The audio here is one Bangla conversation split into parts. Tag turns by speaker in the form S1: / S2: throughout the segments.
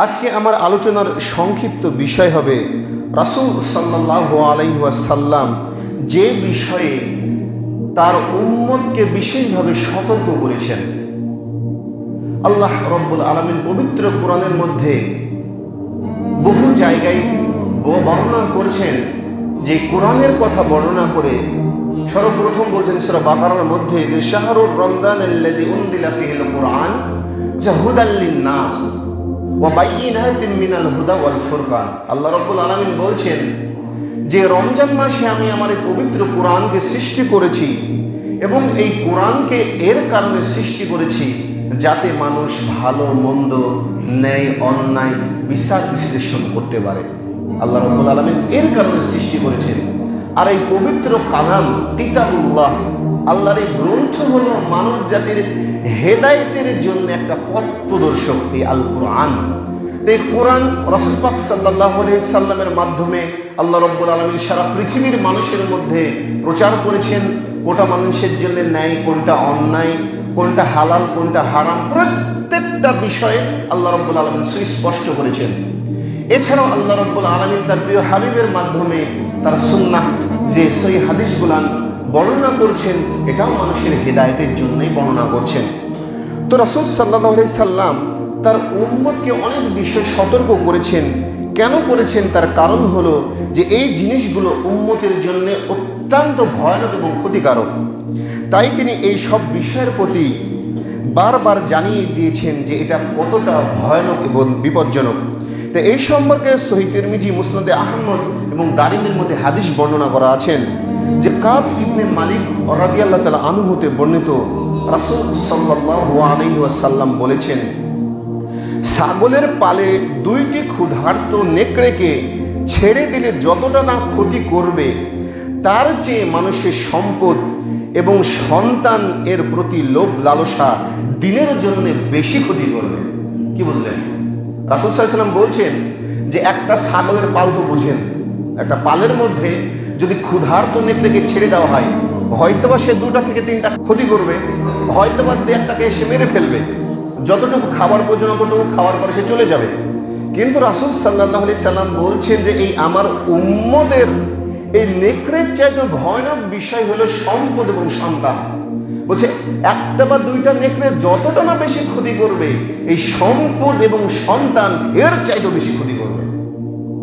S1: আজকে আমার আলোচনার সংক্ষিপ্ত বিষয় হবে রাসূল সাল্লাল্লাহু আলাইহি ওয়াসাল্লাম যে বিষয়ে তার উম্মতকে বিশেষভাবে সতর্ক করেছেন। আল্লাহ রব্বুল আলামিন পবিত্র কোরআনের মধ্যে বহু জায়গায় বর্ণনা করেছেন যে কোরআনের কথা বর্ণনা করে সর্বপ্রথম বলছেন সূরা বাকারার মধ্যে যে শাহরুর রমজানাল্লাযী উনজিলা ফীহিল কুরআন হুদাল লিন-নাস ওয়া বাইয়িনাতিন মিনাল হুদা ওয়াল ফুরকান। আল্লাহ রাব্বুল আলামিন বলছেন যে রমজান মাসে আমি আমার এই পবিত্র কোরআনকে সৃষ্টি করেছি এবং এই কোরআনকে এর কারণে সৃষ্টি করেছি যাতে মানুষ ভালো মন্দ, ন্যায় অন্যায় বিচার বিশ্লেষণ করতে পারে। আল্লাহ রাব্বুল আলামিন এর কারণে সৃষ্টি করেছেন। আর এই পবিত্র কালাম কিতাবুল্লাহ, আল্লাহর এই গ্রন্থ হলো মানব জাতির হেদায়েতের জন্য একটা পথ প্রদর্শক। এই আল কোরআন, এই কোরআন রাসূল পাক সাল্লাল্লাহু আলাইহি সাল্লামের মাধ্যমে আল্লাহ রাব্বুল আলামিন সারা পৃথিবীর মানুষের মধ্যে প্রচার করেছেন। কোনটা মানুষের জন্য ন্যায়, কোনটা অন্যায়, কোনটা হালাল, কোনটা হারাম, প্রত্যেকটা বিষয়ে আল্লাহ রাব্বুল আলামিন সুস্পষ্ট করেছেন। এছাড়াও আল্লাহ রাব্বুল আলামিন তার প্রিয় হাবিবের মাধ্যমে তার সুন্নাহ যে সহিহ হাদিসগুলো বর্ণনা করছেন, এটাও মানুষের হেদায়েতের জন্যই বর্ণনা করছেন। তো রাসূল সাল্লাল্লাহু আলাইহি সাল্লাম তার উম্মতকে অনেক বিষয় সতর্ক করেছেন। কেন করেছেন? তার কারণ হলো যে এই জিনিসগুলো উম্মতের জন্য অত্যন্ত ভয়ানক এবং ক্ষতিকারক। তাই তিনি এই সব বিষয়ের প্রতি বারবার জানিয়ে দিয়েছেন যে এটা কতটা ভয়ানক এবং বিপজ্জনক। তো এই সম্পর্কে সহিহ তিরমিজি, মুসনাদে আহমদ এবং দারিমির মধ্যে হাদিস বর্ণনা করা আছেন যে কাব ইবনে মালিক রাদিয়াল্লাহু তাআলা আনহু হতে বর্ণিত রাসূল সাল্লাল্লাহু আলাইহি ওয়াসাল্লাম বলেছেন, ছাগলের পালে দুইটি ক্ষুধার্ত নেকড়েকে ছেড়ে দিলে যতটা না ক্ষতি করবে তার চেয়ে মানুষের সম্পদ এবং সন্তান এর প্রতি লোভ লালসা দিনের জন্য বেশি ক্ষতি করবে। কি বুঝলেন? রাসূল সাল্লাল্লাহু আলাইহি ওয়াসাল্লাম বলছেন যে একটা ছাগলের পাল তো বুঝেন, একটা পালের মধ্যে যদি ক্ষুধার্ত নেকড়েকে ছেড়ে দেওয়া হয়, হয়তোবা সে 2টা থেকে 3টা ক্ষতি করবে, হয়তোবা 1টাকে সে মেরে ফেলবে, যতটুকু খাবার প্রয়োজন ততটুকু খাওয়ার পরে সে চলে যাবে। কিন্তু রাসূল সাল্লাল্লাহু আলাইহি সাল্লাম বলছেন যে এই আমার উম্মতের এই নেকড়ের চাইতে ভয়ানক বিষয় হলো সম্পদ এবং সন্তান। বলছে 1টা বা 2টা নেকড়ে যতটা না বেশি ক্ষতি করবে, এই সম্পদ এবং সন্তান এর চাইতে বেশি ক্ষতি করবে।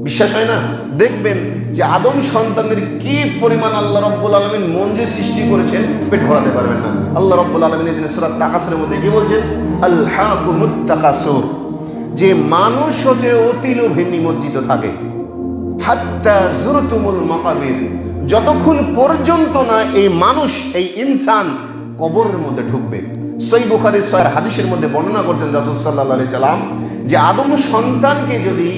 S1: বিশ্বাস হয় না? দেখবেন যে আদম সন্তানের কি পরিমাণ আল্লাহ রাব্বুল আলামিন মন যে সৃষ্টি করেছেন, পেট ভরাতে পারবেন না। আল্লাহ রাব্বুল আলামিন এই সূরা তাকাসুরের মধ্যে কি বলছেন? আলহাকুমুত তাকাসুর, যে মানুষ হচ্ছে অতি লোভে নিমজ্জিত থাকে, হাত্তা যুরতুমুল মাকাবির, যতক্ষণ পর্যন্ত না এই মানুষ, এই ইনসান কবরের মধ্যে ঢুকবে। সহিহ বুখারীর 6 হাদিসের মধ্যে বর্ণনা করছেন রাসূল সাল্লাল্লাহু আলাইহি সাল্লাম যে আদম সন্তানকে যদি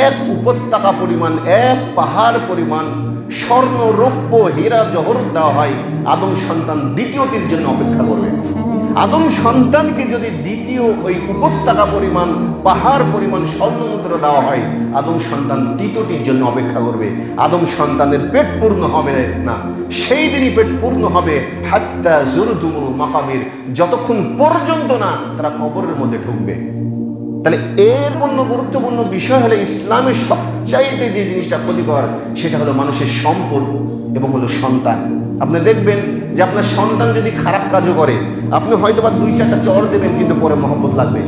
S1: এক উপত্যকা পরিমাণ, এক পাহাড় পরিমাণ স্বর্ণ, রৌপ্য, হীরা জহরত দেওয়া হয়, আদম সন্তান দ্বিতীয়টির জন্য অপেক্ষা করবে। আদম সন্তানকে যদি দ্বিতীয় ওই উপত্যকা পরিমাণ, পাহাড় পরিমাণ স্বর্ণ মুদ্রা দেওয়া হয়, আদম সন্তান তৃতীয়টির জন্য অপেক্ষা করবে। আদম সন্তানের পেট পূর্ণ হবে না, সেই দিনই পেট পূর্ণ হবে হাত্তা যুরতুমুল মাকাবির, যতক্ষণ পর্যন্ত না তারা কবরের মধ্যে ঢুকবে। তাহলে এর অন্য গুরুত্বপূর্ণ বিষয় হলো ইসলামের সবচাইতে যে জিনিসটা ক্ষতিকর সেটা হলো মানুষের সম্পদ এবং হলো সন্তান। আপনি দেখবেন যে আপনার সন্তান যদি খারাপ কাজও করে, আপনি হয়তোবা 2-4টা চর দেবেন, কিন্তু পরে মহব্বত লাগবে।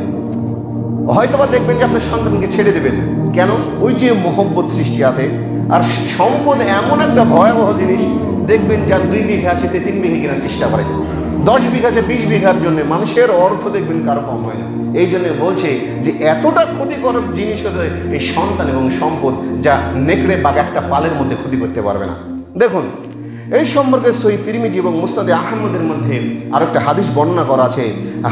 S1: হয়তোবা দেখবেন যে আপনার সন্তানকে ছেড়ে দেবেন, কেন? ওই যে মহব্বত সৃষ্টি আছে। আর সম্পদ এমন একটা ভয়াবহ জিনিস, দেখবেন যার 2 বিঘা আছে 3 বিঘা কেনার চেষ্টা করে, 10 বিঘা আছে 20 বিঘার জন্য, মানুষের অর্থ দেখবেন কারো কম হয় না। এই জন্য বলছে যে এতটা ক্ষতিকারক জিনিস হচ্ছে এই সন্তান এবং সম্পদ, যা নেকড়ে বা একটা পালের মধ্যে ক্ষতি করতে পারবে না। দেখুন, এই সম্পর্কে সহিহ তিরমিজি এবং মুসনাদে আহমদের মধ্যে আরেকটা হাদিস বর্ণনা করা আছে।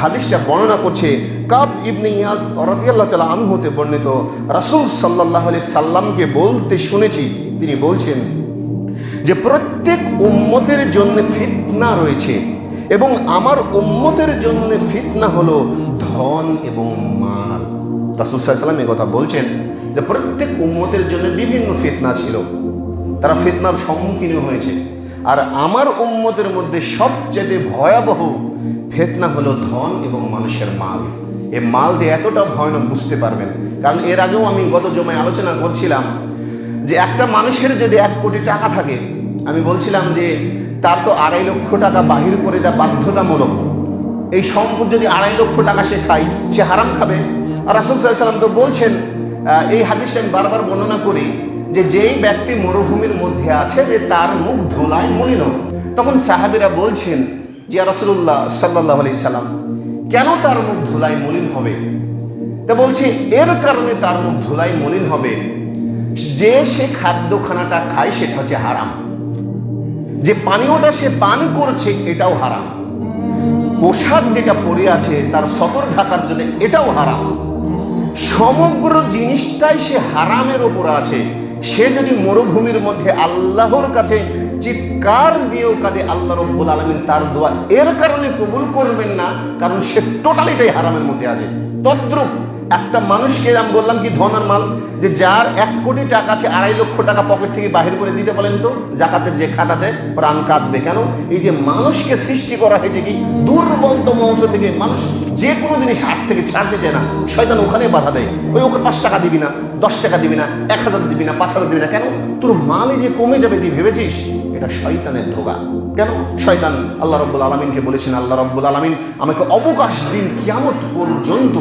S1: হাদিসটা বর্ণনা করছে কাব ইবনে ইয়াস রাদিয়াল্লাহু তাআলা আনহু হতে বর্ণিত, রাসূল সাল্লাল্লাহু আলাইহি সাল্লামকে বলতে শুনেছি, তিনি বলছেন যে প্রত্যেক উম্মতের জন্য ফিতনা রয়েছে এবং আমার উম্মতের জন্য ফিতনা হলো ধন এবং মাল। রাসূল সাল্লাল্লাহু আলাইহি সাল্লাম এই কথা বলছেন যে প্রত্যেক উম্মতের জন্য বিভিন্ন ফিতনা ছিল, তারা ফিতনার সম্মুখীন হয়েছে। আর আমার উম্মতের মধ্যে সবচেয়ে ভয়াবহ ফিতনা হলো ধন এবং মানুষের মাল। এ মাল যে এতটা ভয়ানক বুঝতে পারবেন। কারণ এর আগেও আমি গত জমায় আলোচনা করছিলাম যে একটা মানুষের যদি 1 কোটি টাকা থাকে, আমি বলছিলাম যে তার তো 2.5 লক্ষ টাকা বাহির করে দেওয়া বাধ্যতামূলক। এই সম্পদ যদি 2.5 লক্ষ টাকা সে খায়, সে হারাম খাবে। আর রাসূল সাল্লাল্লাহু আলাইহি ওয়াসাল্লাম তো বলছেন, এই হাদিসটা আমি বারবার বর্ণনা করি, যে যেই ব্যক্তি মরুভূমির মধ্যে আছে যে তার মুখ ধুলায় মলিন। তখন সাহাবীরা বলছেন যে ইয়া রাসূলুল্লাহ সাল্লাল্লাহু আলাইহি সাল্লাম, কেন তার মুখ ধুলায় মলিন হবে? তা বলছে এর কারণে তার মুখ ধুলায় মলিন হবে যে সে খাদ্যখানাটা খায় সেটা হচ্ছে হারাম, যে পানীয়টা সে পান করছে এটাও হারাম, পোশাক যেটা পরে আছে তার সতর ঢাকার জন্য এটাও হারাম, সমগ্র জিনিসটাই সে হারামের ওপর আছে। সে যদি মরুভূমির মধ্যে আল্লাহর কাছে চিৎকার দিয়েও কাঁদে, আল্লাহ রাব্বুল আলামিন তার দোয়া এর কারণে কবুল করবেন না, কারণ সে টোটালিটাই হারামের মধ্যে আছে। তদ্রূপ একটা মানুষকে আমি বললাম কি ধন আর মাল, যে যার 1 কোটি টাকা আছে 2.5 লক্ষ টাকা পকেট থেকে বাহির করে দিতে বলেন তো, জাকাতের যে খাত আছে প্রাণ কাঁদবে। কেন? এই যে মানুষকে সৃষ্টি করা হয়েছে কি দুর্বলতম অংশ থেকে, মানুষ যে কোনো জিনিস হাত থেকে ছাড়তে চায় না, শয়তান ওখানে বাধা দেয়। ওকে 5 টাকা দিবি না, 10 টাকা দিবি না, 1000 দিবি না, 5000 দিবি না। কেন? তোর মালে যে কমে যাবে তুই ভেবেছিস? এটা শয়তানের ধোঁকা। কেন? শয়তান আল্লাহ রাব্বুল আলামিনকে বলেছেন, আল্লাহ রাব্বুল আলামিন আমাকে অবকাশ দিন কিয়ামত পর্যন্ত,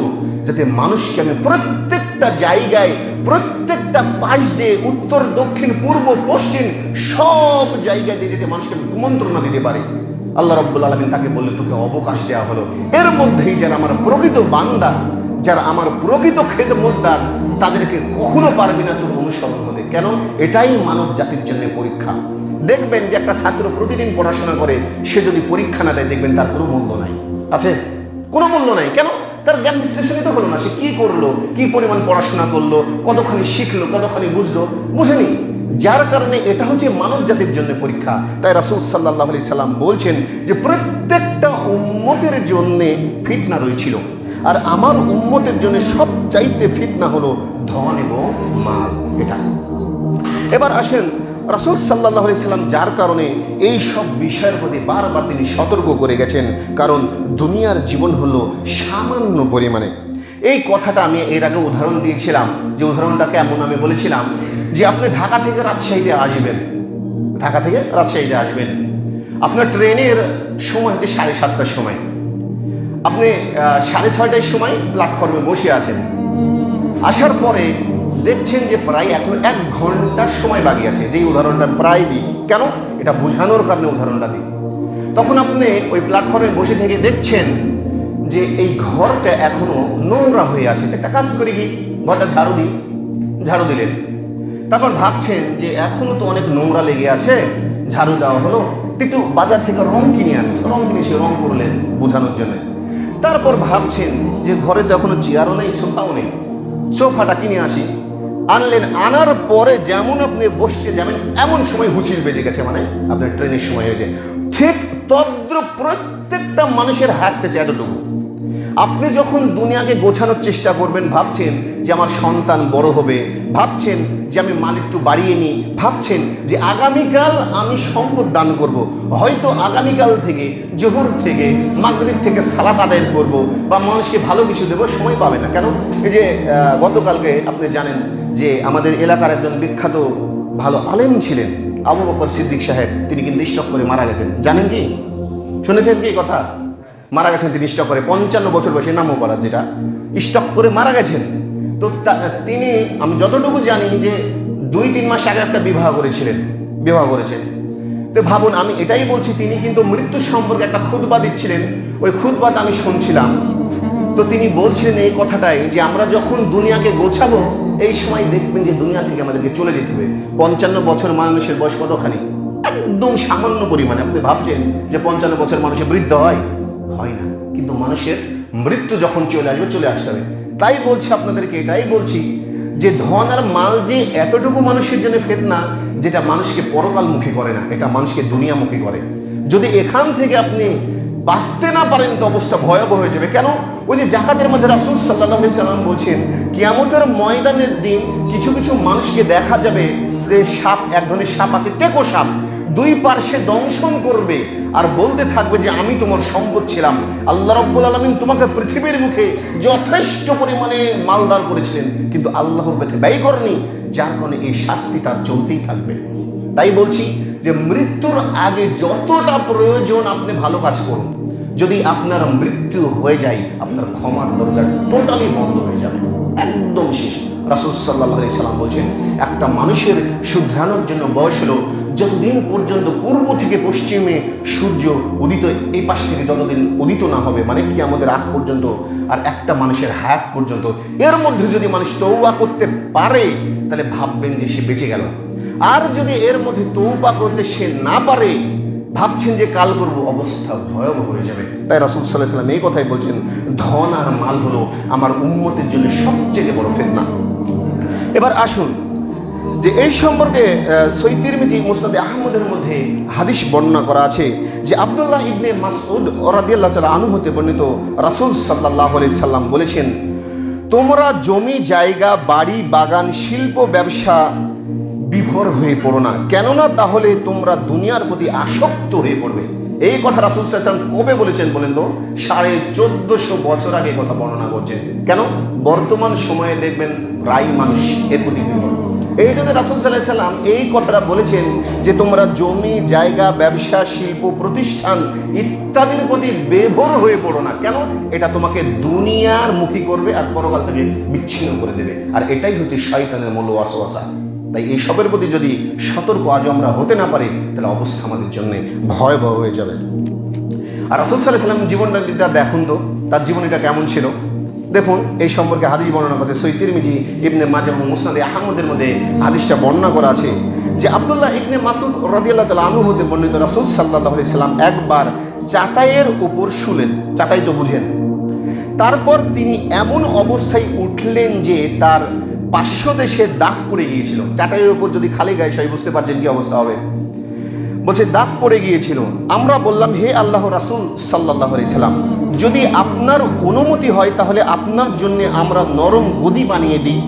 S1: যাতে মানুষকে আমি প্রত্যেকটা জায়গায়, প্রত্যেকটা পাশ দিয়ে, উত্তর দক্ষিণ পূর্ব পশ্চিম সব জায়গায় দিয়ে যেতে মানুষকে আমি কুমন্ত্রণা দিতে পারি। আল্লাহ রাব্বুল আলামিন তাকে বললে তোকে অবকাশ দেওয়া হলো। এর মধ্যেই যারা আমার প্রকৃত বান্দা, যারা আমার প্রকৃত খেদমতদার, তাদেরকে কখনো পারবি না তোর অনুসরণ হতে। কেন? এটাই মানব জাতির জন্য পরীক্ষা। দেখবেন যে একটা ছাত্র প্রতিদিন পড়াশোনা করে, সে যদি পরীক্ষা না দেয় দেখবেন তার কোনো মূল্য নাই। আছে? কোনো মূল্য নাই। কেন? তার জ্ঞান বিশ্লেষণই তো হলো না। সে কি করলো, কি পরিমাণ পড়াশোনা করলো, কতখানি শিখলো, কতখানি বুঝলো, বুঝেনি। যার কারণে এটা হচ্ছে মানব জাতির জন্য পরীক্ষা। তাই রাসূল সাল্লাল্লাহু আলাইহি সাল্লাম বলছেন যে প্রত্যেকটা উম্মতের জন্য ফিতনা রয়েছিল, আর আমার উম্মতের জন্য সবচাইতে ফিতনা হলো ধন এবং মাল। এটা এবার আসেন, রাসূল সাল্লাল্লাহু আলাইহি সাল্লাম যার কারণে এই সব বিষয়ের প্রতি বারবার তিনি সতর্ক করে গেছেন, কারণ দুনিয়ার জীবন হলো সামান্য পরিমাণে। এই কথাটা আমি এর আগে উদাহরণ দিয়েছিলাম, যে উদাহরণটাকে এমন আমি বলেছিলাম যে আপনি ঢাকা থেকে রাজশাহীতে আসবেন, ঢাকা থেকে রাজশাহীতে আসবেন, আপনার ট্রেনের সময় হচ্ছে 7:30টার সময়, আপনি 6:30টার সময় প্ল্যাটফর্মে বসে আছেন। আসার পরে দেখছেন যে প্রায় এখনো 1 ঘন্টার সময় বাকি আছে। যেই উদাহরণটা প্রায় দিই, কেন? এটা বোঝানোর কারণে উদাহরণটা দিই। তখন আপনি ওই প্ল্যাটফর্মে বসে থেকে দেখছেন যে এই ঘরটা এখনো নোংরা হয়ে আছে। একটা কাজ করি কি, ঘরটা ঝাড়ু দিলেন। তারপর ভাবছেন যে এখনো তো অনেক নোংরা লেগে আছে, ঝাড়ু দেওয়া হলো, একটু বাজার থেকে রং কিনে আনেন, রং কিনে সে রং করলেন বোঝানোর জন্য। তারপর ভাবছেন যে ঘরে তো এখনো চেয়ারও নেই, সোফাও নেই, সোফাটা কিনে আসি। আনলেন, আনার পরে যেমন আপনি বসতে যাবেন এমন সময় হুইসেল বেজে গেছে, মানে আপনার ট্রেনের সময় হয়েছে। ঠিক তদ্রূপ প্রত্যেকটা মানুষের হাত থেকে এতটুকু। আপনি যখন দুনিয়াকে গোছানোর চেষ্টা করবেন, ভাবছেন যে আমার সন্তান বড় হবে, ভাবছেন যে আমি মাল একটু বাড়িয়ে নিই, ভাবছেন যে আগামীকাল আমি সম্পদ দান করব, হয়তো আগামীকাল থেকে জোহর থেকে মাগরিব থেকে সালাত আদায় করব, বা মানুষকে ভালো কিছু দেবো, সময় পাবে না। কেন? এই যে গতকালকে আপনি জানেন যে আমাদের এলাকার একজন বিখ্যাত ভালো আলেম ছিলেন আবু বকর সিদ্দিক সাহেব, তিনি কিন্তু স্ট্রোক করে মারা গেছেন। জানেন কি? শুনেছেন কি কথা? মারা গেছেন তিনি স্ট্রোক করে, 55 বছর বয়সে, নামও পড়া, যেটা স্ট্রোক করে মারা গেছেন। তো তিনি, আমি যতটুকু জানি যে 2-3 মাস আগে একটা বিবাহ করেছেন। তো ভাবুন, আমি এটাই বলছি, তিনি কিন্তু মৃত্যু সম্পর্কে একটা খুতবা দিচ্ছিলেন। ওই খুতবাটা আমি শুনছিলাম। তো তিনি বলছিলেন এই কথাটাই, যে আমরা যখন দুনিয়াকে গোছাবো এই সময় দেখবেন যে দুনিয়া থেকে আমাদেরকে চলে যেতে হবে। 55 বছর মানুষের বয়স কতখানি? একদম সামান্য পরিমাণে। আপনি ভাবছেন যে 55 বছর মানুষের বৃদ্ধ হয় না, কিন্তু মানুষের মৃত্যু যখন চলে আসতে হবে। তাই বলছি আপনাদেরকে, এটাই বলছি যে ধন আর মাল যে এতটুকু মানুষের জন্য ফিতনা, যেটা মানুষকে পরকালমুখী করে না, এটা মানুষকে দুনিয়ামুখী করে। যদি এখান থেকে আপনি বাঁচতে না পারেন তো অবস্থা ভয়াবহ হয়ে যাবে। কেন? ওই যে জাকাতের মধ্যে রাসূল সাল্লাল্লাহু আলাইহি সাল্লাম বলছেন, কিয়ামতের ময়দানের দিন কিছু মানুষকে দেখা যাবে যে সাপ, এক ধরনের সাপ আছে, টেকো সাপ, দুই পার্শ্বে দংশন করবে আর বলতে থাকবে যে আমি তোমার সম্পদ ছিলাম। আল্লাহ রাব্বুল আলামিন তোমাকে পৃথিবীর মুখে যথেষ্ট পরিমাণে মালদার করেছিলেন, কিন্তু আল্লাহর পথে ব্যয় করনি, যার কারণে এই শাস্তি তার চলতেই থাকবে। তাই বলছি যে মৃত্যুর আগে যতটা প্রয়োজন আপনি ভালো কাজ করুন। যদি আপনার মৃত্যু হয়ে যায়, আপনার ক্ষমার দরজা টোটালি বন্ধ হয়ে যাবে, একদম শেষ। রাসূল সাল্লাল্লাহু আলাইহি সাল্লাম বলছেন, একটা মানুষের শুধরানোর জন্য বয়স হলো যতদিন পর্যন্ত পূর্ব থেকে পশ্চিমে সূর্য উদিত, এই পাশ থেকে যতদিন উদিত না হবে, মানে কিয়ামতের আগ পর্যন্ত, আর একটা মানুষের হায়াত পর্যন্ত, এর মধ্যে যদি মানুষ তওবা করতে পারে তাহলে ভাববেন যে সে বেঁচে গেল। আর যদি এর মধ্যে তওবা করতে সে না পারে, ভাবছেন যে কাল করব, অবস্থা ভয়াবহ হয়ে যাবে। তাই রাসূল সাল্লাল্লাহু আলাইহি সাল্লাম এই কথাই বলছেন, ধন আর মাল হলো আমার উম্মতের জন্য সবচেয়ে বড় ফিতনা। এবার আসুন যে এই সম্পর্কে সহিহ তিরমিজি মুসনাদে আহমদের মধ্যে হাদিস বর্ণনা করা আছে যে আব্দুল্লাহ ইবনে মাসউদ রাদিয়াল্লাহু তাআলা আনহু হতে বর্ণিত, রাসূল সাল্লাল্লাহু আলাইহি সাল্লাম বলেছেন, তোমরা জমি জায়গা বাড়ি বাগান শিল্প ব্যবসা বিভোর হয়ে পড়ো না, কেননা তাহলে তোমরা দুনিয়ার প্রতি আসক্ত হয়ে পড়বে। এই কথা রাসূল সাল্লাল্লাহু আলাইহি ওয়াসাল্লাম কবে বলেছেন বলেন তো? 1450 বছর আগে কথা বর্ণনা করছেন। কেন? বর্তমান সময়ে দেখবেন প্রায় মানুষ এর প্রতি বিভোর। এই জন্য রাসূল সাল্লাল্লাহু আলাইহি ওয়াসাল্লাম এই কথাটা বলেছেন যে তোমরা জমি জায়গা ব্যবসা শিল্প প্রতিষ্ঠান ইত্যাদির প্রতি বেভোর হয়ে পড়ো না। কেন? এটা তোমাকে দুনিয়ার মুখী করবে আর পরকাল থেকে বিচ্ছিন্ন করে দেবে, আর এটাই হচ্ছে শয়তানের মূল ওয়াসওয়াসা। তাই এই সবের প্রতি যদি সতর্ক আজ আমরা হতে না পারি, তাহলে অবস্থা আমাদের জন্য ভয়াবহ হয়ে যাবে। আর রাসূল সাল্লাল্লাহু আলাইহি ওয়াসাল্লাম জীবনটা দেখুন তো, তার জীবনীটা কেমন ছিল দেখুন। এই সম্পর্কে হাদিস বর্ণনা করেছে সহিহ তিরমিজি, ইবনে মাজাহ এবং মুসনাদে আহমদের মধ্যে হাদিসটা বর্ণনা করা আছে যে আব্দুল্লাহ ইবনে মাসউদ রাদিয়াল্লাহু তাআলা আনহু হতে বর্ণিত, রাসূল সাল্লাল্লাহু আলাইহি সাল্লাম একবার চাটাইয়ের উপর শুলেন, চাটাই তো বুঝেন। তারপর তিনি এমন অবস্থায় উঠলেন যে তার পার্শ্বদেশে দাগ পড়ে গিয়েছিল। চাটাইয়ের উপর যদি খালি গায়ে সবাই বুঝতে পারছেন কি অবস্থা হবে। বলছে দাগ পড়ে গিয়েছিল। আমরা বললাম, হে আল্লাহ রাসূল সাল্লাল্লাহু আলাইহি সাল্লাম, যদি আপনার অনুমতি হয় তাহলে আপনার জন্য আমরা নরম গদি বানিয়ে দিই।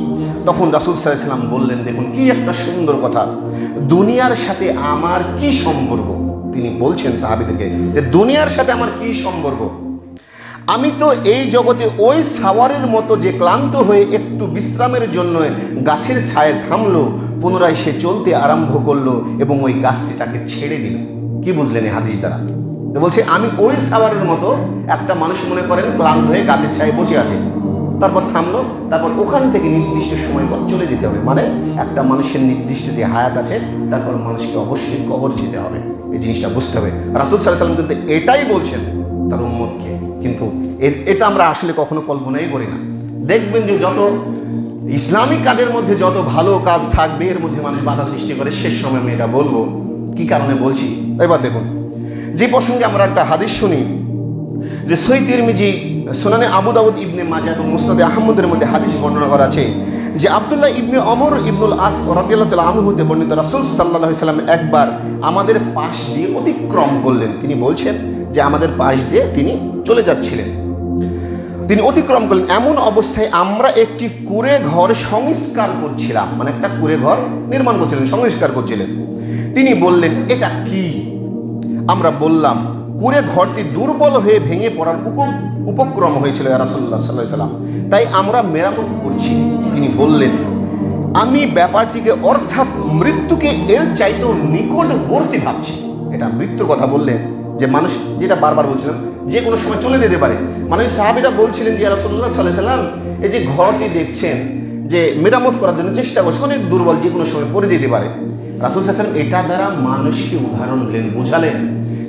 S1: তখন রাসূল সাল্লাল্লাহু আলাইহি সাল্লাম বললেন, দেখুন কি একটা সুন্দর কথা, দুনিয়ার সাথে আমার কি সম্পর্ক? তিনি বলছেন সাহাবীদেরকে যে দুনিয়ার সাথে আমার কি সম্পর্ক? আমি তো এই জগতে ওই সাওয়ারের মতো যে ক্লান্ত হয়ে একটু বিশ্রামের জন্য গাছের ছায়ে থামলো, পুনরায় সে চলতে আরম্ভ করলো এবং ওই গাছটি তাকে ছেড়ে দিল। কি বুঝলেন এই হাদিস দ্বারা? তো বলছে আমি ওই সাওয়ারের মতো, একটা মানুষ মনে করেন ক্লান্ত হয়ে গাছের ছায়ে বসে আছে, তারপর থামলো, তারপর ওখান থেকে নির্দিষ্ট সময় পর চলে যেতে হবে। মানে একটা মানুষের নির্দিষ্ট যে হায়াত আছে, তারপর মানুষকে অবশ্যই কবর যেতে হবে। এই জিনিসটা বুঝতে হবে। রাসূল সাল্লাল্লাহু আলাইহি ওয়াসাল্লাম কিন্তু এটাই বলছেন তার উম্মতকে, কিন্তু এটা আমরা আসলে কখনো কল্পনাই করি না। দেখবেন যে যত ইসলামিক কাজের মধ্যে যত ভালো কাজ থাকবে, এর মধ্যে মানুষ বাধা সৃষ্টি করে। শেষ সময় আমি এটা বলবো কি কারণে বলছি। এবার দেখুন, যে প্রসঙ্গে আমরা একটা হাদিস শুনি যে সহিহ তিরমিজি, সুনানে আবু দাউদ, ইবনে মাজাহ এবং মুসনাদে আহমদের মধ্যে হাদিস বর্ণনা করা আছে যে আব্দুল্লাহ ইবনে ওমর ইবনুল আস রাদিয়াল্লাহু তাআলা আনহু হতে বর্ণিত, রাসূল সাল্লাল্লাহু আলাইহি সাল্লাম একবার আমাদের পাশ দিয়ে অতিক্রম করলেন। তিনি বলছেন যে আমাদের পাশ দিয়ে তিনি চলে যাচ্ছিলেন, তিনি অতিক্রম করলেন। এমন অবস্থায় আমরা একটি কুঁড়ে ঘর সংস্কার করছিলাম, মানে একটা কুঁড়ে ঘর নির্মাণ করছিলেন, সংস্কার করছিলেন। তিনি বললেন, এটা কি? আমরা বললাম, কুঁড়ে ঘরটি দুর্বল হয়ে ভেঙে পড়ার উপক্রম হয়েছিল ইয়া রাসূলুল্লাহ সাল্লাল্লাহু আলাইহি সাল্লাম, তাই আমরা মেরামত করছি। তিনি বললেন, আমি ব্যাপারটিকে অর্থাৎ মৃত্যুকে এর চাইতেও নিকটবর্তী ভাবছি। এটা মৃত্যুর কথা বললেন, যে মানুষ যেটা বারবার বলছিলাম যে কোনো সময় চলে যেতে পারে। মানে সাহাবীরা বলছিলেন যে ইয়া রাসূলুল্লাহ সাল্লাল্লাহু আলাইহি সাল্লাম, এই যে ঘরটি দেখছেন যে মেরামত করার জন্য চেষ্টা করছে, অনেক দুর্বল, যে কোনো সময় পড়ে যেতে পারে। রাসূল সাল্লাল্লাহু আলাইহি সাল্লাম এটা দ্বারা মানুষকে উদাহরণ দিলেন, বোঝালেন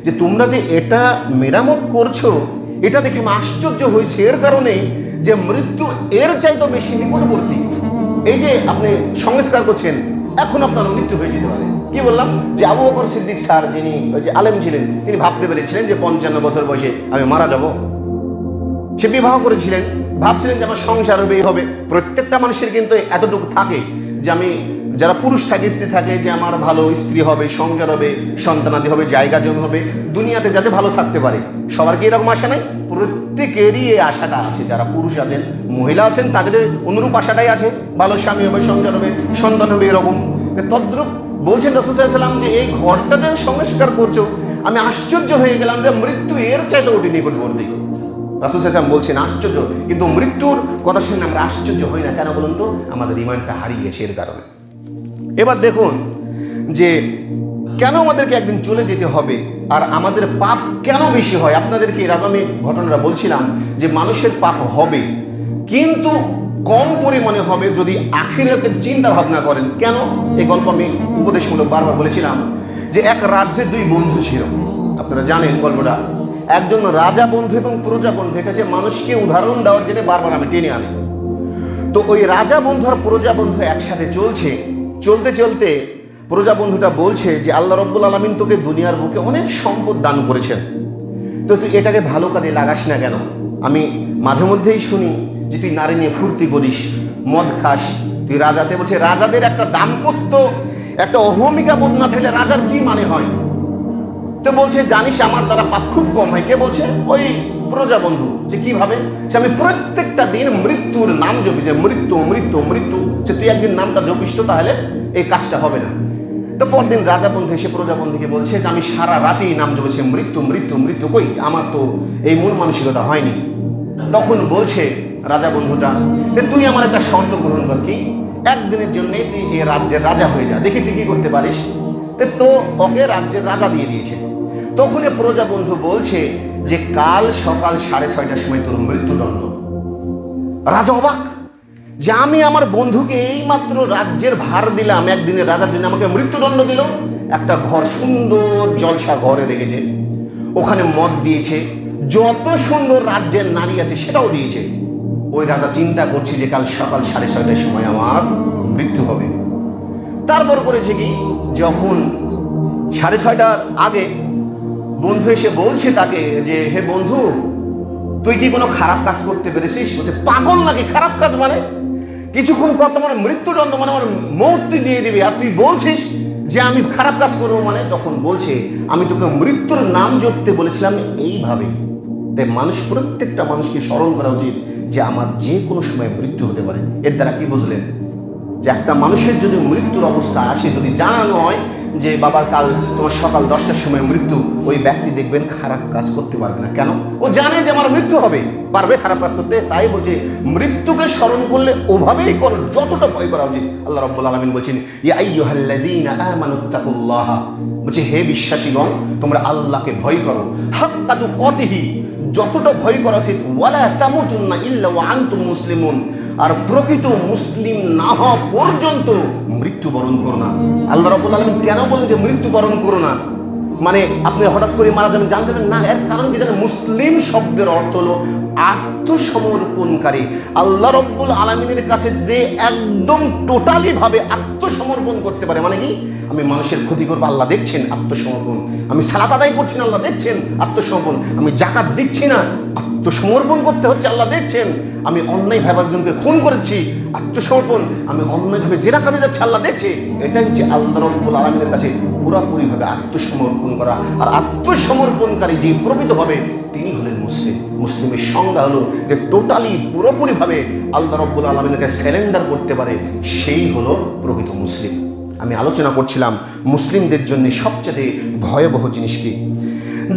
S1: যে তোমরা যে এটা মেরামত করছো, এটা দেখে আমি আশ্চর্য হয়েছে, এর কারণে যে মৃত্যু এর চাইতেও বেশি নিকটবর্তী। এই যে আপনি সংস্কার করছেন, এখন আপনার মৃত্যু হয়ে যেতে পারে। কি বললাম যে আবু বকর সিদ্দিক স্যার, যিনি ওই যে আলেম ছিলেন, তিনি ভাবতে পেরেছিলেন যে 55 বছর বয়সে আমি মারা যাব। সে বিবাহ করেছিলেন, ভাবছিলেন যে আমার সংসার হবে, হবে। প্রত্যেকটা মানুষের কিন্তু এতটুকু থাকে যে আমি, যারা পুরুষ থাকে, স্ত্রী থাকে, যে আমার ভালো স্ত্রী হবে, সংসার হবে, সন্তানাদি হবে, জায়গা জমি হবে, দুনিয়াতে যাতে ভালো থাকতে পারে। সবার কি এরকম আশা নাই? প্রত্যেকেরই এই আশাটা আছে। যারা পুরুষ আছেন, মহিলা আছেন, তাদের অনুরূপ আশাটাই আছে, ভালো স্বামী হবে, সংসার হবে, সন্তান হবে, এরকম। তদ্রূপ বলছেন রাসূল সাল্লাল্লাহু আলাইহি ওয়াসাল্লাম যে এই ঘরটা যে সংস্কার করছো, আমি আশ্চর্য হয়ে গেলাম যে মৃত্যু এর চাইতে ওটি নিকটবর্তী। রাসূল সাল্লাল্লাহু আলাইহি ওয়াসাল্লাম বলছেন আশ্চর্য, কিন্তু মৃত্যুর কথা শুনে আমরা আশ্চর্য হই না কেন বলুন তো? আমাদের ঈমানটা হারিয়ে গেছে এর কারণে। এবার দেখুন যে কেন আমাদেরকে একদিন চলে যেতে হবে, আর আমাদের পাপ কেন বেশি হয়। আপনাদেরকে এর আগে আমি ঘটনাটা বলছিলাম যে মানুষের পাপ হবে, কিন্তু কম পরিমাণে হবে যদি আখিরাতের চিন্তা ভাবনা করেন। কেন? এই গল্প আমি উপদেশমূলক বারবার বলেছিলাম যে এক রাজ্যে দুই বন্ধু ছিল। আপনারা জানেন গল্পটা। একজন রাজা বন্ধু এবং প্রজা বন্ধু, এটা হচ্ছে মানুষকে উদাহরণ দেওয়ার জন্য বারবার আমি টেনে আনি। তো ওই রাজা বন্ধু আর প্রজা বন্ধু একসাথে চলতে চলতে প্রজা বন্ধুটা বলছে যে আল্লাহ রব্বুল আলামিন তোকে দুনিয়ার বুকে অনেক সম্পদ দান করেছেন, তো তুই এটাকে ভালো কাজে লাগাস না কেন? আমি মাঝে মধ্যেই শুনি যে তুই নারী নিয়ে ফুর্তি করিস, মদ খাস। তুই রাজাতে বলছে রাজাদের একটা দাম্পত্য, একটা অহমিকা বোধ না থাকলে রাজার কি মানে হয়? তো বলছে জানিস আমার দ্বারা পাপ খুব কম হয়। কে বলছে? ওই প্রজা বন্ধু। যে কিভাবে? সে আমি প্রত্যেকটা দিন মৃত্যুর নাম জপি, যে মৃত্যু মৃত্যু মৃত্যু। সে তুই একদিন নামটা জপিস তো তাহলে এই কাজটা হবে না। তো পরদিন রাজা বন্ধু এসে প্রজা বন্ধুকে বলছে যে আমি সারা রাতেই নাম জপেছি মৃত্যু মৃত্যু মৃত্যু, কই আমার তো এই মূল মানসিকতা হয়নি। তখন বলছে রাজা বন্ধুটা যে তুই আমার একটা শর্ত গ্রহণ কর। কি? একদিনের জন্য তুই এই রাজ্যের রাজা হয়ে যা, দেখি তুই কি করতে পারিস। তো ওকে রাজ্যের রাজা দিয়ে দিয়েছে। তখন প্রজা বন্ধু বলছে যে কাল সকাল 6:30টার সময় তোর মৃত্যুদণ্ড। রাজা অবাক যে আমি আমার বন্ধুকে এইমাত্র রাজ্যের ভার দিলাম, একদিনের রাজার জন্য আমাকে মৃত্যুদণ্ড দিল। একটা ঘর, সুন্দর জলসা ঘরে রেখেছে, ওখানে মদ দিয়েছে, যত সুন্দর রাজ্যের নারী আছে সেটাও দিয়েছে। ওই রাজা চিন্তা করছে যে কাল সকাল 6:30টার সময় আমার মৃত্যু হবে। তারপর করেছে কি, যখন 6:30টার আগে বন্ধু এসে বলছে তাকে যে হে বন্ধু, তুই কি কোনো খারাপ কাজ করতে পেরেছিস? বলছে পাগল নাকি, খারাপ কাজ মানে? কিছুক্ষণ পর তোমার মৃত্যুদণ্ড, মানে আমার মৌত দিয়ে দিবে, আর তুই বলছিস যে আমি খারাপ কাজ করবো মানে? তখন বলছে আমি তোকে মৃত্যুর নাম জপতে বলেছিলাম এইভাবে। তাই প্রত্যেকটা মানুষকে স্মরণ করা উচিত যে আমার যে কোনো সময় মৃত্যু হতে পারে। এর দ্বারা কি বুঝলেন? যে একটা মানুষের যদি মৃত্যুর অবস্থা আসে, যদি জানানো হয় যে বাবা কাল তোমার সকাল 10টার সময় মৃত্যু, ওই ব্যক্তি দেখবেন খারাপ কাজ করতে পারবে না। কেন? ও জানে যে আমার মৃত্যু হবে, পারবে খারাপ কাজ করতে। তাই বলছে মৃত্যুকে স্মরণ করলে ওভাবেই কর যতটা ভয় করা উচিত। আল্লাহ রাব্বুল আলামিন বলছেন ইয়া আইয়ুহাল্লাযীনা আমানুত্তাকুল্লাহ, বলছে হে বিশ্বাসীগণ তোমরা আল্লাহকে ভয় করো, হাক্কা তুকাতিহি, যতটা ভয় করা উচিত। ওয়ালা তামুতুন্না ইল্লা ওয়া আনতুম মুসলিমুন, আর প্রকৃত মুসলিম না হওয়া পর্যন্ত মৃত্যুবরণ করো না। আল্লাহ রাব্বুল আলামিন কেন বলেন যে মৃত্যুবরণ করো না? মানে আপনি হঠাৎ করে মারা যাবেন জানতে পারেন না, এর কারণ কি জানেন? মুসলিম শব্দের অর্থ হলো আত্মসমর্পণকারী। আল্লাহ রাব্বুল আলামিনের কাছে যে একদম টোটালি ভাবে আত্মসমর্পণ করতে পারে, মানে কি? আমি মানুষের ক্ষতি করবো, আল্লাহ দেখছেন, আত্মসমর্পণ। আমি সালাত আদায় করছি না, আল্লাহ দেখছেন, আত্মসমর্পণ। আমি জাকাত দিচ্ছি না, আত্মসমর্পণ করতে হচ্ছে, আল্লাহ দেখছেন। আমি অন্যায়ভাবে একজনকে খুন করেছি, আত্মসমর্পণ। আমি অন্যায়ভাবে জেরা কাজে যাচ্ছি, আল্লাহ দেখছে। এটাই হচ্ছে আল্লাহ রাব্বুল আলামিনের কাছে পুরোপুরিভাবে আত্মসমর্পণ করা। আর আত্মসমর্পণকারী যে প্রকৃতভাবে, তিনি হলেন মুসলিম। মুসলিমের সংজ্ঞা হলো যে টোটালি পুরোপুরিভাবে আল্লাহ রাব্বুল আলামিনকে সারেন্ডার করতে পারে, সেই হলো প্রকৃত মুসলিম। আমি আলোচনা করছিলাম মুসলিমদের জন্য সবচেয়ে ভয়াবহ জিনিস কি।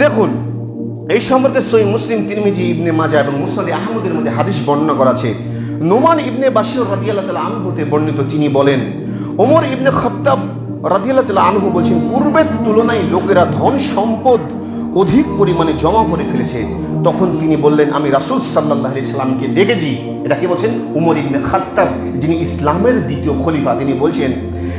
S1: দেখুন এই সম্পর্কে সহিহ মুসলিম, তিরমিজি, ইবনে মাজাহ এবং মুসনাদ আহমদের মধ্যে হাদিস বর্ণনা করা আছে। নোমান ইবনে বাশির রাদিয়াল্লাহু তাআলা আনহুতে বর্ণিত, তিনি বলেন ওমর ইবনে খাত্তাব রাদিয়াল্লাহু তাআলা আনহু বলছেন পূর্বের তুলনায় লোকেরা ধন সম্পদ অধিক পরিমাণে জমা করে ফেলেছে। তখন তিনি বললেন আমি রাসূল সাল্লাল্লাহু আলাইহি সাল্লামকে দেখেছি। এটা কি বলছেন? উমর ইবনে খাত্তাব, যিনি ইসলামের দ্বিতীয় খলিফা, তিনি বলছেন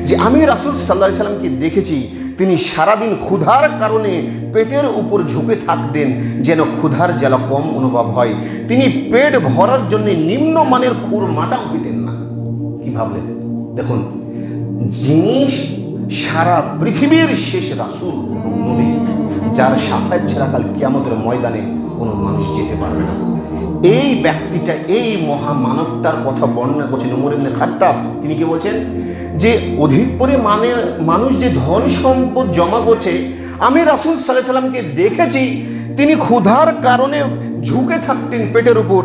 S1: যে আমি রাসূল সাল্লাল্লাহু আলাইহি সাল্লামকে দেখেছি, তিনি সারাদিন ক্ষুধার কারণে পেটের উপর ঝুঁকে থাকতেন যেন ক্ষুধার জ্বালা কম অনুভব হয়। তিনি পেট ভরার জন্য নিম্নমানের খুরমাটাও পেতেন না। কি ভাবলেন? দেখুন, যিনি সারা পৃথিবীর শেষ রাসূল এবং নবী, যার শাফায়াত ছাড়া কাল কিয়ামতের ময়দানে কোনো মানুষ যেতে পারবে না, এই ব্যক্তিটা, এই মহামানবটার কথা বর্ণনা করছেন ওমর ইবনে খাত্তাব। তিনি কি বলছেন যে অধিক পরিমাণে মানুষ যে ধন সম্পদ জমা করছে, আমি রাসূল সাল্লাল্লাহু আলাইহি সাল্লামকে দেখেছি, তিনি ক্ষুধার কারণে ঝুঁকে থাকতেন পেটের উপর,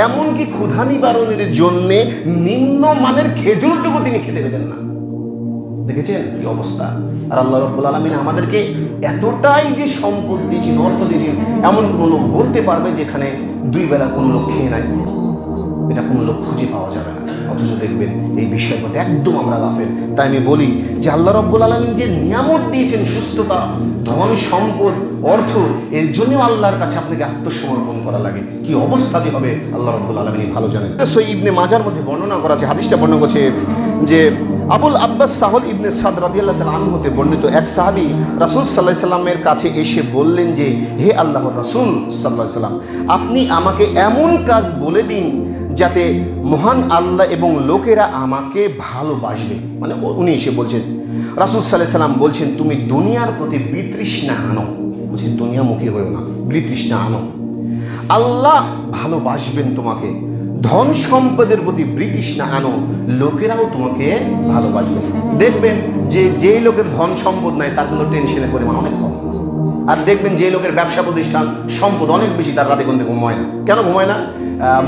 S1: এমনকি ক্ষুধা নিবারণের জন্যে নিম্নমানের খেজুরটুকু তিনি খেতে পেতেন না। দেখেছেন কি অবস্থা। আর আল্লাহ রাব্বুল আলামিন আমাদেরকে এতটাই যে সম্পদ দিয়েছেন, অর্থ দিয়েছেন, এমন কোনো লোক বলতে পারবে যেখানে 2 বেলা কোনো লোক খেয়ে নাই? এটা কোনো লোক খুঁজে পাওয়া যাবে না। অথচ দেখবেন এই বিষয়ের মধ্যে একদম আমরা গাফেল। তাই আমি বলি যে আল্লাহ রাব্বুল আলামিন যে নিয়ামত দিয়েছেন, সুস্থতা, ধন সম্পদ, অর্থ, এর জন্য আল্লাহর কাছে আপনাকে আত্মসমর্পণ করা লাগে। কি অবস্থা যে হবে আল্লাহ রাব্বুল আলামিন ভালো জানেন। সহিহ ইবনে মাজার মধ্যে বর্ণনা করা আছে, হাদিসটা বর্ণনা করছে যে আবুল আব্বাস সাহল ইবনে সাদ রাদিয়াল্লাহু তাআলা আনহু হতে বর্ণিত এক সাহাবী রাসূল সাল্লাল্লাহু আলাইহি সাল্লামের কাছে এসে বললেন যে, হে আল্লাহর রাসূল সাল্লাল্লাহু আলাইহি সাল্লাম, আপনি আমাকে এমন কাজ বলে দিন যাতে মহান আল্লাহ এবং লোকেরা আমাকে ভালোবাসবে। মানে উনি এসে বলছেন, রাসূল সাল্লাল্লাহু আলাইহি সাল্লাম বলছেন, তুমি দুনিয়ার প্রতি বিতৃষ্ণা আনো। বলছেন দুনিয়ামুখী হয়েও না, বিতৃষ্ণা আনো, আল্লাহ ভালোবাসবেন তোমাকে। ধন সম্পদের প্রতি বিতৃষ্ণা আনো, লোকেরাও তোমাকে ভালোবাসবে। দেখবেন যে যেই লোকের ধন সম্পদ নাই তার কোনো টেনশনের পরিমাণ অনেক কম। আর দেখবেন যে লোকের ব্যবসা প্রতিষ্ঠান, সম্পদ অনেক বেশি, তার রাতে কোনদিন ঘুমায় না। কেন ঘুমায় না?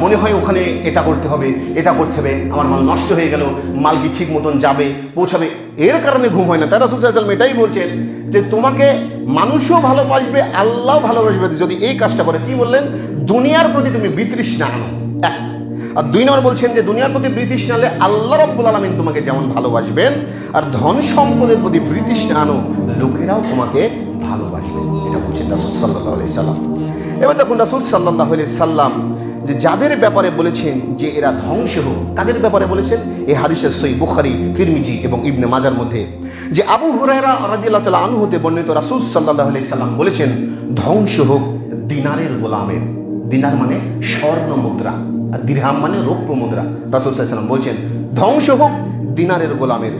S1: মনে হয় ওখানে এটা করতে হবে, এটা করতে হবে, আমার মাল নষ্ট হয়ে গেল, মাল কি ঠিক মতন যাবে, পৌঁছাবে, এর কারণে ঘুম হয় না। তাই রাসূল সাল্লাল্লাহু আলাইহি ওয়াসাল্লাম এটাই বলছেন যে তোমাকে মানুষও ভালোবাসবে, আল্লাহ ভালোবাসবে যদি এই কাজটা করে। কি বললেন? দুনিয়ার প্রতি তুমি বিতৃষ্ণা আনো, এক। আর 2 নম্বর বলছেন যে দুনিয়ার প্রতি বিতৃষ্ণা আনলে আল্লাহ রাব্বুল আলামিন তোমাকে যেমন ভালোবাসবেন, আর ধন সম্পদের প্রতি বিতৃষ্ণা আনো, লোকেরাও তোমাকে ভালোবাসবে। এটা বলছেন রাসূল সাল্লাল্লাহু আলাইহি সাল্লাম। এবার দেখুন রাসূল সাল্লাল্লাহু আলাইহি সাল্লাম যে যাদের ব্যাপারে বলেছেন যে এরা ধ্বংস হোক, তাদের ব্যাপারে বলেছেন এই হাদিসের সহিহ বুখারী, তিরমিজি এবং ইবনে মাজার মধ্যে যে আবু হুরায়রা রাদিয়াল্লাহু তাআলা আনহু হতে বর্ণিত রাসূল সাল্লাল্লাহু আলাইহি সাল্লাম বলেছেন, ধ্বংস হোক দিনারের গোলামের। দিনার মানে স্বর্ণ মুদ্রা, আর দিরহাম মানে রৌপ্য মুদ্রা। রাসূল সাল্লাল্লাহু আলাইহি সাল্লাম বলছেন ধ্বংস হোক দিনারের গোলামের,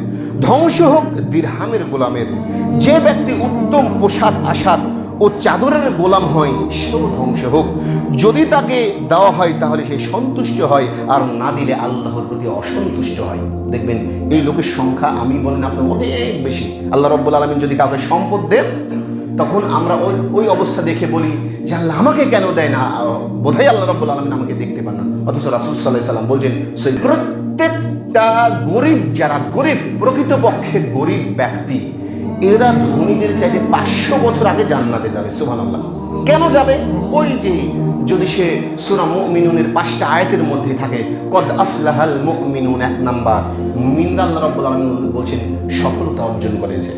S1: ধ্বংস হোক দিরহামের গোলামের। যে ব্যক্তি উত্তম পোশাক আশাক ও চাদরের গোলাম হয় সেও ধ্বংস হোক। যদি তাকে দেওয়া হয় তাহলে সে সন্তুষ্ট হয়, আর না দিলে আল্লাহর প্রতি অসন্তুষ্ট হয়। দেখবেন এই লোকের সংখ্যা আমি বলেন আপনার অনেক বেশি। আল্লাহ রাব্বুল আলামিন যদি কাউকে সম্পদ দেন, তখন আমরা ওই অবস্থা দেখে বলি যে আল্লাহ আমাকে কেন দেয় না, বোধহয় আল্লাহ রাব্বুল আলামিন আমাকে দেখতে পান না। অথচ রাসূল সাল্লাল্লাহু আলাইহি সাল্লাম বলছেন সেই প্রত্যেকটা গরিব, যারা গরিব, প্রকৃতপক্ষে গরিব ব্যক্তি, এরা ধনীদের চাইতে 500 বছর আগে জান্নাতে যাবে। সুবহানাল্লাহ। কেন যাবে? ওই যে যদি সে সূরা মুমিনুনের 5টা আয়াতের মধ্যে থাকে, কদ আফলাহাল মুমিনুন, 1 নাম্বার মুমিনরা আল্লাহ রাব্বুল আলামিন বলছেন সফলতা অর্জন করেছে।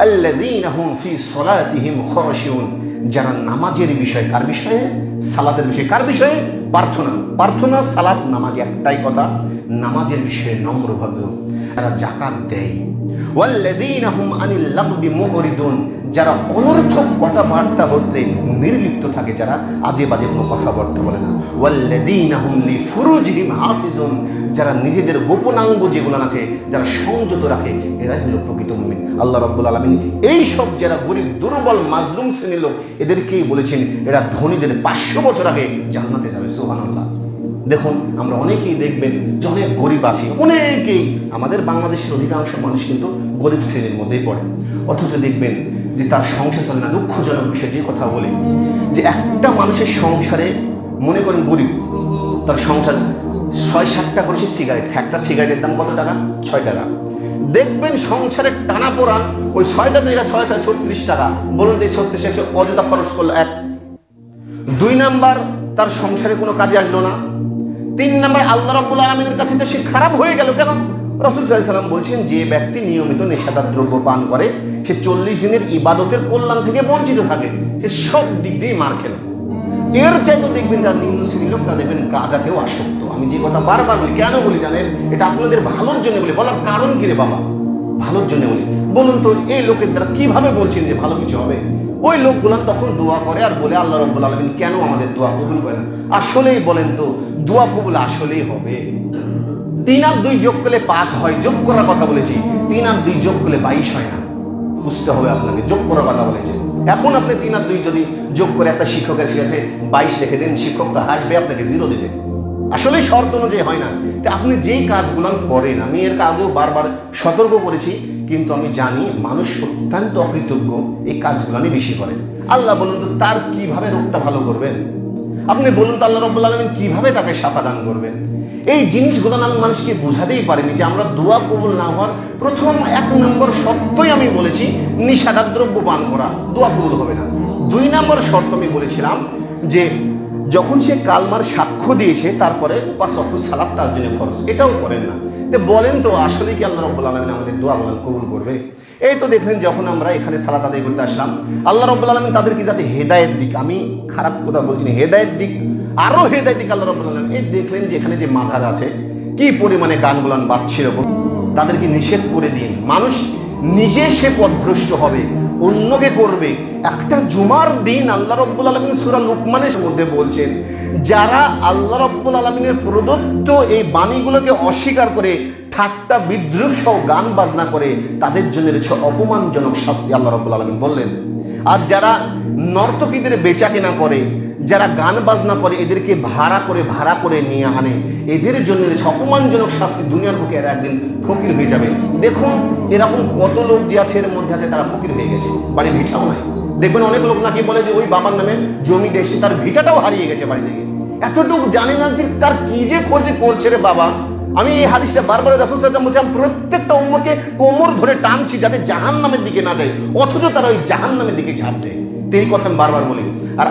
S1: আল্লাযীনা হুম ফি সলাতিহিম খাশিউন, যারা নামাজের বিষয়ে, কার বিষয়ে? সালাতের বিষয়ে। কার বিষয়ে? প্রার্থনা। প্রার্থনা, সালাত, নামাজ একটাই কথা, নামাজের বিষয়ে নম্র ভদ্র। যারা যাকাত দেয়। ওয়াল্লাযীনা হুম আনিল লাগবি মুরিদুন, যারা অনর্থক কথাবার্তা হতে নির্লিপ্ত থাকে, যারা আজে বাজে কোনো কথাবার্তা বলে না। ওয়াল্লাযীনা হুম লিফুরুজিহিম হাফিজুন, যারা নিজেদের গোপনাঙ্গ যেগুলো আছে যারা সংযত রাখে, এরাই হলো প্রকৃত মুমিন। আল্লাহ রাব্বুল আলামিন এই সব যারা গরিব, দুর্বল, মাজলুম শ্রেণীর লোক, এদেরকেই বলেছেন এরা ধনীদের 500 বছর আগে জান্নাতে যাবে। সুবহানাল্লাহ। দেখুন আমরা অনেকেই দেখবেন যে অনেক গরিব আছে, অনেকেই, আমাদের বাংলাদেশের অধিকাংশ মানুষ কিন্তু গরিব শ্রেণীর মধ্যেই পড়ে। অথচ দেখবেন যে তার সংসার চলে না। দুঃখজনক বিষয় যে কথা বলি যে একটা মানুষের সংসারে, মনে করেন গরিব, তার সংসার 6-7টা করে সে সিগারেট খায়। একটা সিগারেটের দাম কত টাকা? 6 টাকা। দেখবেন সংসারে টানা পোড়ান, ওই 6টা জায়গায় 6 36 টাকা। বলুন তো এই 36 টাকা অযথা খরচ করলো। 1। 2 নাম্বার, তার সংসারে কোনো কাজে আসলো না। 3 নাম্বার, আল্লাহ রাব্বুল আলামিনের কাছে তো সে খারাপ হয়ে গেল। কেন? রাসূল সাল্লাল্লাহু আলাইহি সাল্লাম বলছেন যে ব্যক্তি নিয়মিত নেশাদার দ্রব্য পান করে সে 40 দিনের ইবাদতের কল্যাণ থেকে বঞ্চিত থাকে, সে সব দিক দিয়ে মার খেল। এর চাইতে দেখবেন যারা নিম্ন শ্রেণীর লোক, তারা দেখবেন গাঁজাতেও আসক্ত। আমি যে কথা বারবার বলি, কেন বলি জানেন? এটা আপনাদের ভালোর জন্য বলি। বলার কারণ কি রে বাবা? ভালোর জন্য বলি। বলুন তো এই লোকের দ্বারা কিভাবে বলছেন যে ভালো কিছু হবে? ওই লোকগুলান তখন দোয়া করে আর বলে আল্লাহ রাব্বুল আলামিন কেন আমাদের দোয়া কবুল করে না? আসলেই বলেন তো দোয়া কবুল আসলেই হবে? 3 আর 2 যোগ করলে 5 হয়। যোগ করার কথা বলেছি। 3 আর 2 যোগ করলে 22 হয় না। বুঝতে হবে আপনাকে, যোগ করার কথা বলেছে। এখন আপনি 3 আর 2 যদি যোগ করে একটা শিক্ষকের কাছে 22 লিখে দেন, শিক্ষক তো হাসবে, আপনাকে 0 দেবে। আসলে শর্ত অনুযায়ী হয় না। তো আপনি যেই কাজগুলো করেন, আমি এর আগেও বারবার সতর্ক করেছি, কিন্তু আমি জানি মানুষ অত্যন্ত অকৃতজ্ঞ, এই কাজগুলো আমি বেশি করে। আল্লাহ বলুন তো তার কিভাবে রোগটা ভালো করবেন? আপনি বলুন তো আল্লাহ রাব্বুল আলামিন কিভাবে তাকে শাফা দান করবেন? এই জিনিসগুলো আমি মানুষকে বোঝাতেই পারিনি যে আমরা দোয়া কবুল না হওয়ার প্রথম 1 নম্বর শর্তই আমি বলেছি নিষেধাজ্ঞ দ্রব্য পান করা, দোয়া কবুল হবে না। 2 নম্বর শর্ত আমি বলেছিলাম যে যখন সে কালমার সাক্ষ্য দিয়েছে তারপরে 5 ওয়াক্ত সালাত তার জন্য ফরজ, এটাও করেন না। তো বলেন তো আসলে কি আল্লাহ রাব্বুল আলামিন আমাদের দোয়া কবুল করবে? এই তো দেখলেন যখন আমরা এখানে সালাত আদায় করতে আসলাম, আল্লাহ রাব্বুল আলামিন তাদেরকে যাতে হেদায়েত দিক, আমি খারাপ কথা বলছি না, হেদায়েত দিক, আরো হেদায়েত দিক আল্লাহ রাব্বুল আলামিন। এই দেখলেন যে এখানে যে মাথার আছে কি পরিমাণে গানগুলান বাজছিল, তাদেরকে নিষেধ করে দিন। মানুষ নিজে সে পথভ্রষ্ট হবে, অন্যকে করবে। একটা জুমার দিন আল্লাহ রাব্বুল আলামিন সূরা লুকমানের মধ্যে বলছেন, যারা আল্লাহ রাব্বুল আলামিনের প্রদত্ত এই বাণীগুলোকে অস্বীকার করে ঠাট্টা বিদ্রুপ সহ গান বাজনা করে, তাদের জন্য রয়েছে অপমানজনক শাস্তি, আল্লাহ রাব্বুল আলামিন বললেন। আর যারা নর্তকীদের বেচাকেনা করে, যারা গান বাজনা করে, এদেরকে ভাড়া করে নিয়ে আনে, এদের জন্য রয়েছে অপমানজনক শাস্তি। দুনিয়ার বুকে এরা একদিন ফকির হয়ে যাবে। দেখুন এরকম কত লোক যে আছে, এর মধ্যে আছে তারা ফকির হয়ে গেছে, বাড়ি ভিটাও নাই। দেখবেন অনেক লোক নাকি বলে যে ওই বাবার নামে জমি দেশে, তার ভিটাটাও হারিয়ে গেছে বাড়ি থেকে। এতটুকু জানে না যে তার কি যে করছে রে বাবা। আমি এই হাদিসটা বারবার রাসূল সাল্লাল্লাহু আলাইহি ওয়াসাল্লাম বলছি, আমি প্রত্যেকটা উম্মতকে কোমর ধরে টানছি যাতে জাহান্নামের দিকে না যায়, অথচ তারা ওই জাহান্নামের দিকে ঝাঁপ দেয়। এই কথা আমি বারবার বলি। আর